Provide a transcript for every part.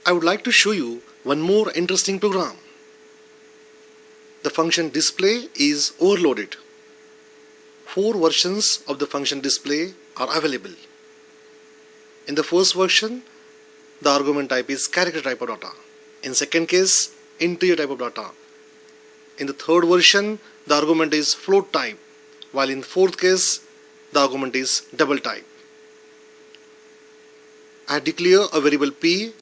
I would like to show you one more interesting program. The function display is overloaded. 4 versions of the function display are available. In the first version, the argument type is character type of data. In second case, integer type of data. In the third version, the argument is float type, while in fourth case, the argument is double type. I declare a variable p.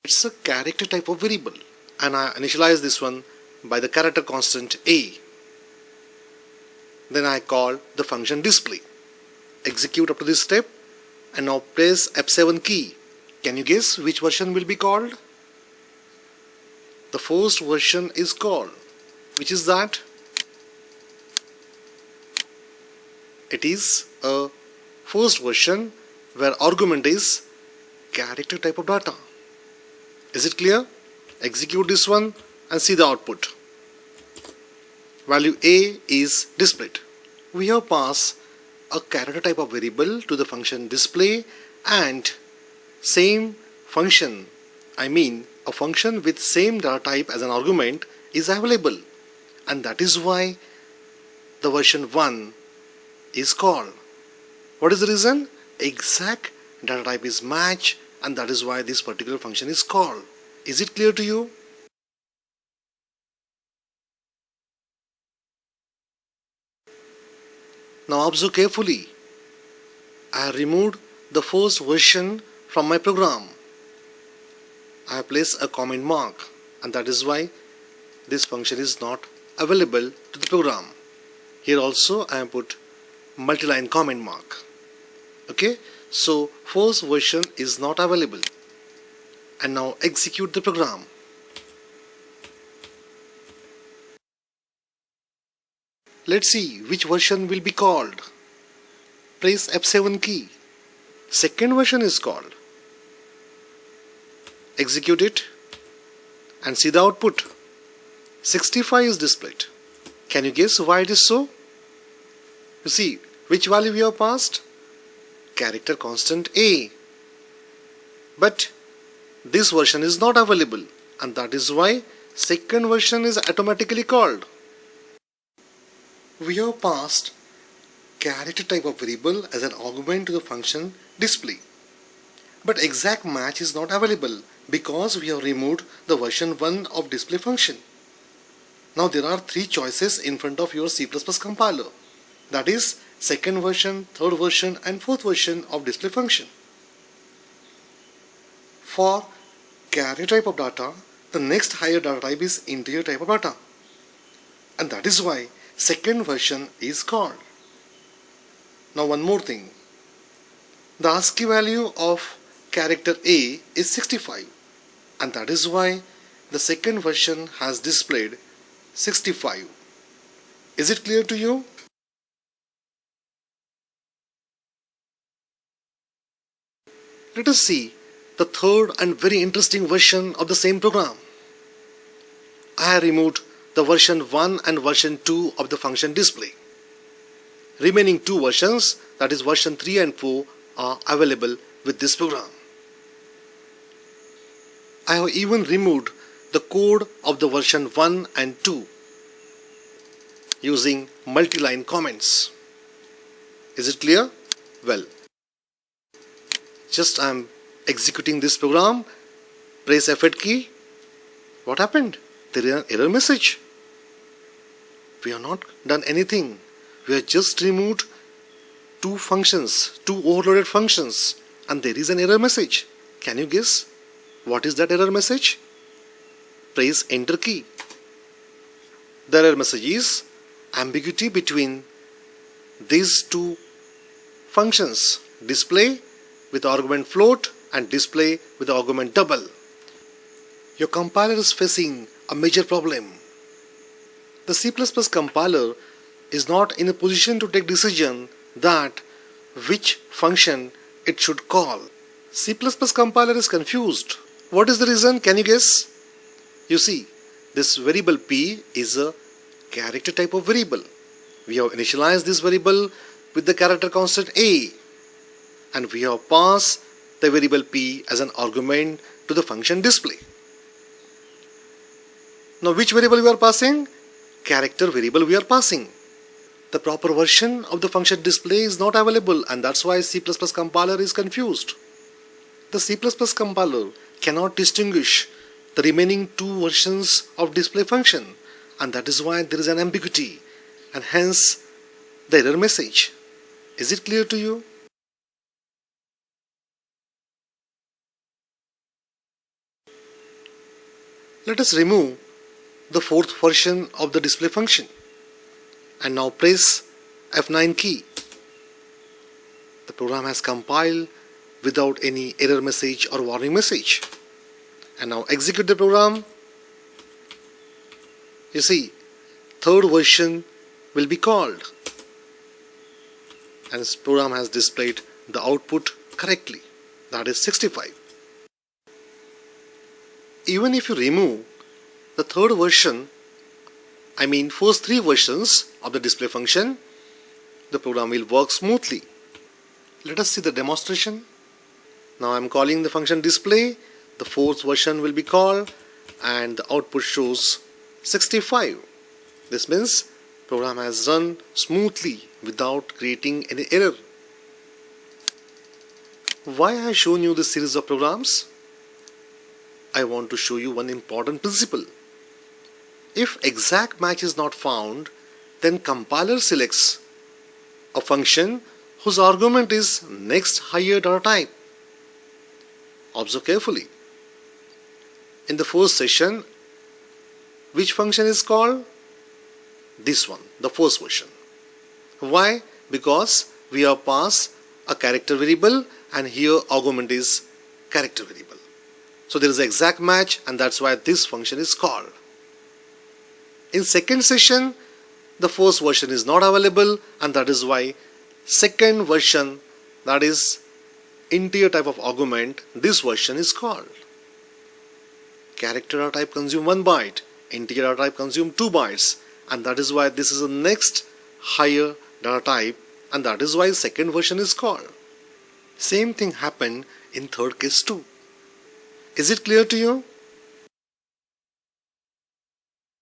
It's a character type of variable, and I initialize this one by the character constant a. Then I call the function display. Execute up to this step and now press F7 key. Can you guess which version will be called? The first version is called. Which is that? It is a first version where argument is character type of data. Is it clear? Execute this one and see the output. Value a is displayed. We have passed a character type of variable to the function display, and same function, a function with same data type as an argument is available, and that is why the version 1 is called. What is the reason? Exact data type is match, and that is why this particular function is called. Is it clear to you? Now observe carefully. I have removed the first version from my program. I have placed a comment mark, and that is why this function is not available to the program. Here also I have put multi-line comment mark. Okay, so first version is not available. And now execute the program. Let's see which version will be called. Press F7 key. Second version is called. Execute it and see the output. 65 is displayed. Can you guess why it is so? You see, which value we have passed? Character constant a. But this version is not available, and that is why second version is automatically called. We have passed character type of variable as an argument to the function display. But exact match is not available because we have removed the version 1 of display function. Now there are 3 choices in front of your C++ compiler. That is second version, third version and fourth version of display function. For character type of data, the next higher data type is integer type of data. And that is why second version is called. Now one more thing. The ASCII value of character A is 65, and that is why the second version has displayed 65. Is it clear to you? Let us see the third and very interesting version of the same program. I have removed the version 1 and version 2 of the function display. Remaining 2 versions, that is version 3 and 4, are available with this program. I have even removed the code of the version 1 and 2 using multi-line comments. Is it clear? Well, just I am executing this program, press F8 key. What happened? There is an error message. We have not done anything. We have just removed 2 functions, 2 overloaded functions, and there is an error message. Can you guess what is that error message? Press enter key. The error message is ambiguity between these 2 functions, display with argument float and display with argument double. Your compiler is facing a major problem. The C++ compiler is not in a position to take decision that which function it should call. C++ compiler is confused. What is the reason? Can you guess? You see, this variable p is a character type of variable. We have initialized this variable with the character constant a, and we have passed the variable p as an argument to the function display. Now which variable we are passing? Character variable we are passing. The proper version of the function display is not available, and that's why C++ compiler is confused. The C++ compiler cannot distinguish the remaining two versions of display function, and that is why there is an ambiguity and hence the error message. Is it clear to you? Let us remove the fourth version of the display function and now press F9 key. The program has compiled without any error message or warning message. And now execute the program. You see, third version will be called, and this program has displayed the output correctly, that is 65. Even if you remove the third version, I mean first three versions of the display function, the program will work smoothly. Let us see the demonstration. Now I am calling the function display, the fourth version will be called, and the output shows 65. This means program has run smoothly without creating any error. Why I have shown you this series of programs? I want to show you one important principle. If exact match is not found, then compiler selects a function whose argument is next higher data type. Observe carefully. In the first session, which function is called? This one, the first version. Why? Because we have passed a character variable and here argument is character variable. So there is an exact match, and that's why this function is called. In second session, the first version is not available, and that is why second version, that is integer type of argument, this version is called. Character data type consume 1 byte, integer data type consume 2 bytes, and that is why this is the next higher data type, and that is why second version is called. Same thing happened in third case too. Is it clear to you?